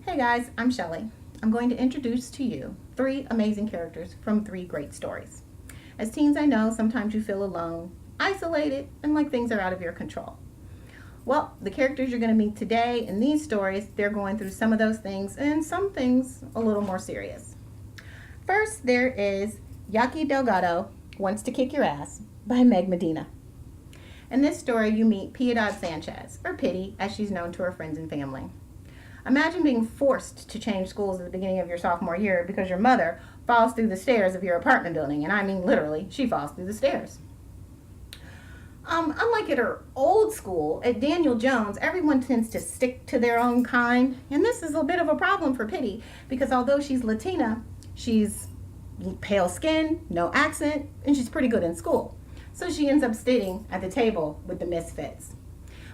Hey guys, I'm Shelly. I'm going to introduce to you three amazing characters from three great stories. As teens, I know sometimes you feel alone, isolated, and like things are out of your control. Well, the characters you're going to meet today in these stories, they're going through some of those things and some things a little more serious. First, there is Yaki Delgado Wants to Kick Your Ass by Meg Medina. In this story, you meet Piedad Sanchez, or Pitty, as she's known to her friends and family. Imagine being forced to change schools at the beginning of your sophomore year because your mother falls through the stairs of your apartment building, and I mean literally, she falls through the stairs. Unlike at her old school, at Daniel Jones, everyone tends to stick to their own kind, and this is a bit of a problem for Pitty because although she's Latina, she's pale skin, no accent, and she's pretty good in school. So she ends up sitting at the table with the misfits.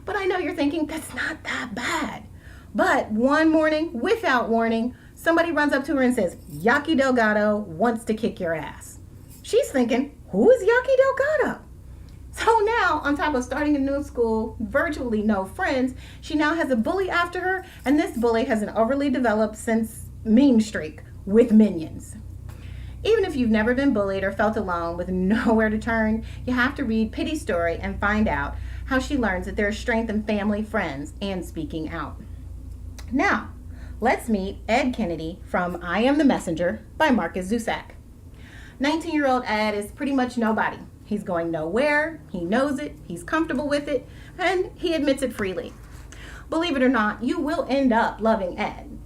But I know you're thinking, that's not that bad. But one morning, without warning, somebody runs up to her and says, Yaki Delgado wants to kick your ass. She's thinking, who is Yaki Delgado? So now, on top of starting a new school, virtually no friends, she now has a bully after her, and this bully has an overly developed meme streak with minions. Even if you've never been bullied or felt alone with nowhere to turn, you have to read Pitty's story and find out how she learns that there's strength in family, friends, and speaking out. Now, let's meet Ed Kennedy from I Am the Messenger by Marcus Zusak. 19-year-old Ed is pretty much nobody. He's going nowhere, he knows it, he's comfortable with it, and he admits it freely. Believe it or not, you will end up loving Ed.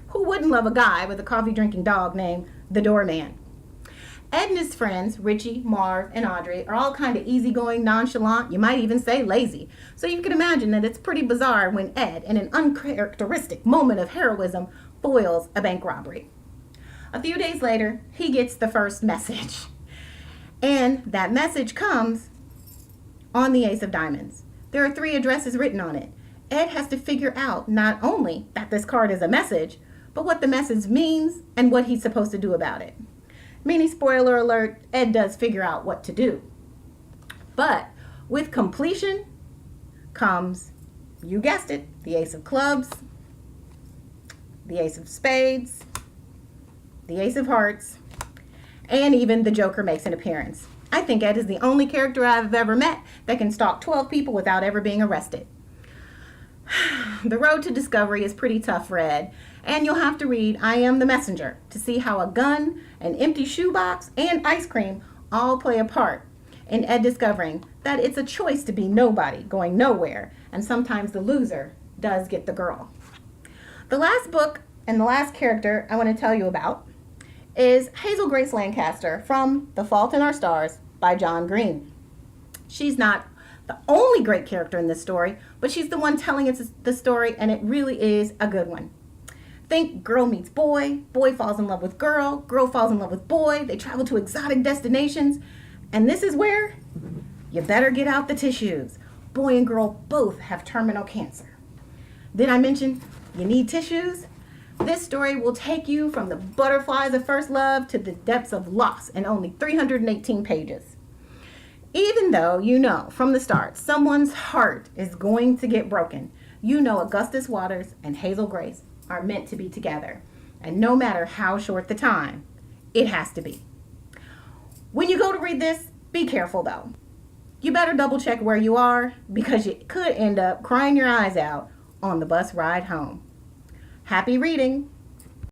Who wouldn't love a guy with a coffee-drinking dog named the Doorman? Ed and his friends, Richie, Marv, and Audrey, are all kind of easygoing, nonchalant, you might even say lazy. So you can imagine that it's pretty bizarre when Ed, in an uncharacteristic moment of heroism, foils a bank robbery. A few days later, he gets the first message. And that message comes on the Ace of Diamonds. There are 3 addresses written on it. Ed has to figure out not only that this card is a message, but what the message means and what he's supposed to do about it. Mini spoiler alert, Ed does figure out what to do. But with completion comes, you guessed it, the Ace of Clubs, the Ace of Spades, the Ace of Hearts, and even the Joker makes an appearance. I think Ed is the only character I've ever met that can stalk 12 people without ever being arrested. The road to discovery is pretty tough for Ed, and you'll have to read I Am the Messenger to see how a gun, an empty shoebox, and ice cream all play a part in Ed discovering that it's a choice to be nobody, going nowhere, and sometimes the loser does get the girl. The last book and the last character I want to tell you about is Hazel Grace Lancaster from The Fault in Our Stars by John Green. She's not the only great character in this story, but she's the one telling the story, and it really is a good one. Think girl meets boy, boy falls in love with girl falls in love with boy, they travel to exotic destinations, and this is where you better get out the tissues. Boy and girl both have terminal cancer. Did I mention you need tissues? This story will take you from the butterflies of first love to the depths of loss in only 318 pages. Even though you know from the start someone's heart is going to get broken, you know Augustus Waters and Hazel Grace are meant to be together. And no matter how short the time, it has to be. When you go to read this, be careful though. You better double check where you are because you could end up crying your eyes out on the bus ride home. Happy reading!